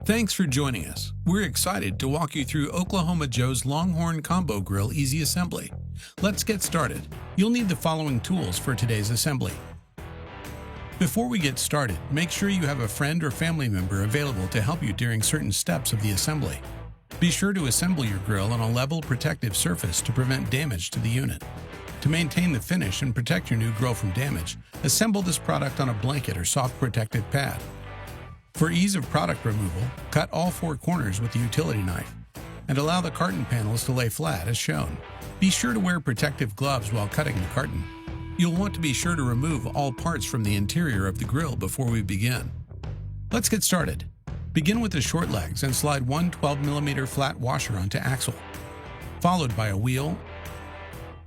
Thanks for joining us. We're excited to walk you through Oklahoma Joe's Longhorn Combo Grill Easy Assembly. Let's get started. You'll need the following tools for today's assembly. Before we get started, make sure you have a friend or family member available to help you during certain steps of the assembly. Be sure to assemble your grill on a level, protective surface to prevent damage to the unit. To maintain the finish and protect your new grill from damage, assemble this product on a blanket or soft protective pad. For ease of product removal, cut all four corners with a utility knife and allow the carton panels to lay flat as shown. Be sure to wear protective gloves while cutting the carton. You'll want to be sure to remove all parts from the interior of the grill before we begin. Let's get started. Begin with the short legs and slide one 12mm flat washer onto axle, followed by a wheel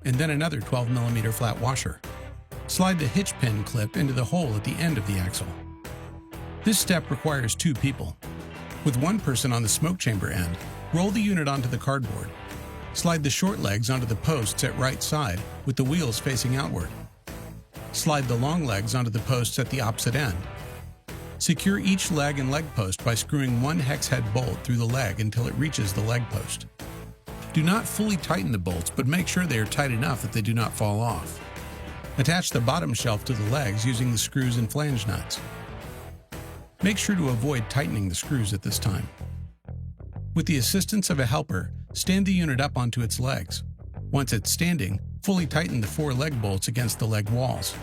and then another 12mm flat washer. Slide the hitch pin clip into the hole at the end of the axle. This step requires two people. With one person on the smoke chamber end, roll the unit onto the cardboard. Slide the short legs onto the posts at right side with the wheels facing outward. Slide the long legs onto the posts at the opposite end. Secure each leg and leg post by screwing one hex head bolt through the leg until it reaches the leg post. Do not fully tighten the bolts, but make sure they are tight enough that they do not fall off. Attach the bottom shelf to the legs using the screws and flange nuts. Make sure to avoid tightening the screws at this time. With the assistance of a helper, stand the unit up onto its legs. Once it's standing, fully tighten the four leg bolts against the leg walls.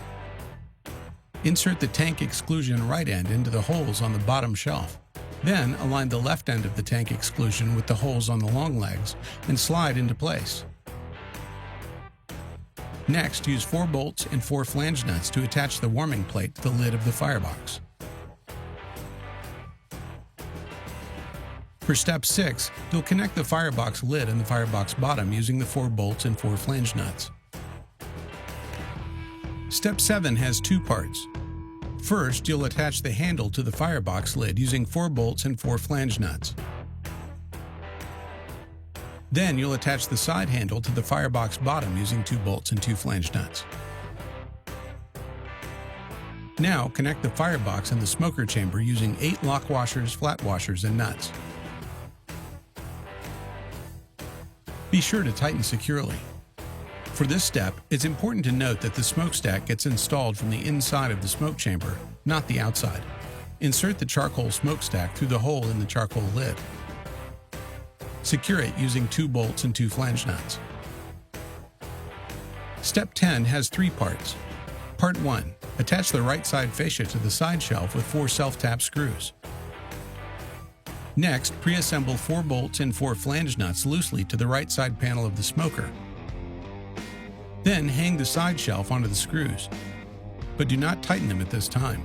Insert the tank exclusion right end into the holes on the bottom shelf. Then align the left end of the tank exclusion with the holes on the long legs and slide into place. Next, use 4 bolts and 4 flange nuts to attach the warming plate to the lid of the firebox. For step 6, you'll connect the firebox lid and the firebox bottom using the 4 bolts and 4 flange nuts. Step 7 has 2 parts. First, you'll attach the handle to the firebox lid using 4 bolts and 4 flange nuts. Then you'll attach the side handle to the firebox bottom using 2 bolts and 2 flange nuts. Now, connect the firebox and the smoker chamber using 8 lock washers, flat washers, and nuts. Be sure to tighten securely. For this step, it's important to note that the smokestack gets installed from the inside of the smoke chamber, not the outside. Insert the charcoal smokestack through the hole in the charcoal lid. Secure it using 2 bolts and 2 flange nuts. Step 10 has 3 parts. Part 1. Attach the right side fascia to the side shelf with 4 self-tap screws. Next, pre-assemble 4 bolts and 4 flange nuts loosely to the right side panel of the smoker. Then hang the side shelf onto the screws, but do not tighten them at this time.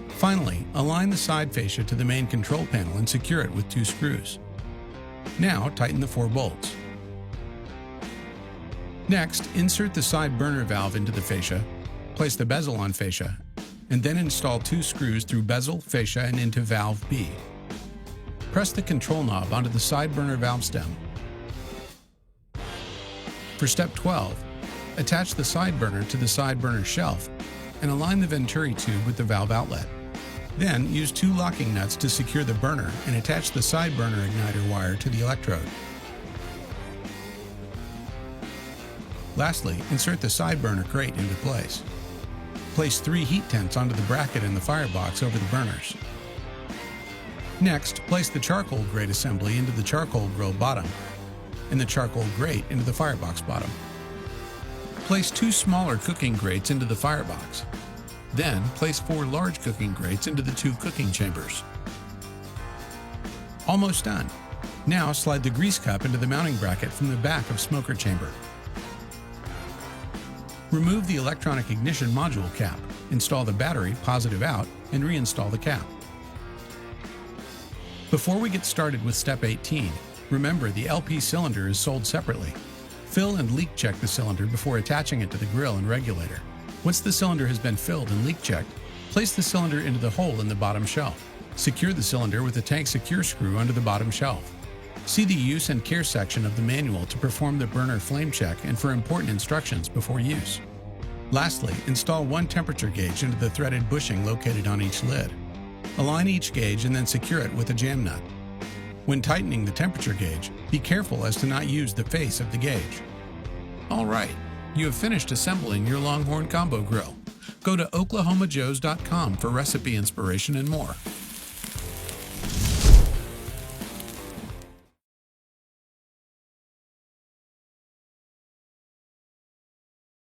Finally, align the side fascia to the main control panel and secure it with 2 screws. Now tighten the 4 bolts. Next, insert the side burner valve into the fascia, place the bezel on fascia, and then install 2 screws through bezel, fascia, and into valve B. Press the control knob onto the side burner valve stem. For step 12, attach the side burner to the side burner shelf and align the venturi tube with the valve outlet. Then use 2 locking nuts to secure the burner and attach the side burner igniter wire to the electrode. Lastly, insert the side burner grate into place. Place 3 heat tents onto the bracket in the firebox over the burners. Next, place the charcoal grate assembly into the charcoal grill bottom and the charcoal grate into the firebox bottom. Place 2 smaller cooking grates into the firebox. Then, place 4 large cooking grates into the 2 cooking chambers. Almost done. Now slide the grease cup into the mounting bracket from the back of smoker chamber. Remove the electronic ignition module cap, install the battery positive out, and reinstall the cap. Before we get started with step 18, remember the LP cylinder is sold separately. Fill and leak check the cylinder before attaching it to the grill and regulator. Once the cylinder has been filled and leak checked, place the cylinder into the hole in the bottom shelf. Secure the cylinder with a tank secure screw under the bottom shelf. See the use and care section of the manual to perform the burner flame check and for important instructions before use. Lastly, install one temperature gauge into the threaded bushing located on each lid. Align each gauge and then secure it with a jam nut. When tightening the temperature gauge, be careful as to not use the face of the gauge. All right, you have finished assembling your Longhorn Combo Grill. Go to oklahomajoes.com for recipe inspiration and more.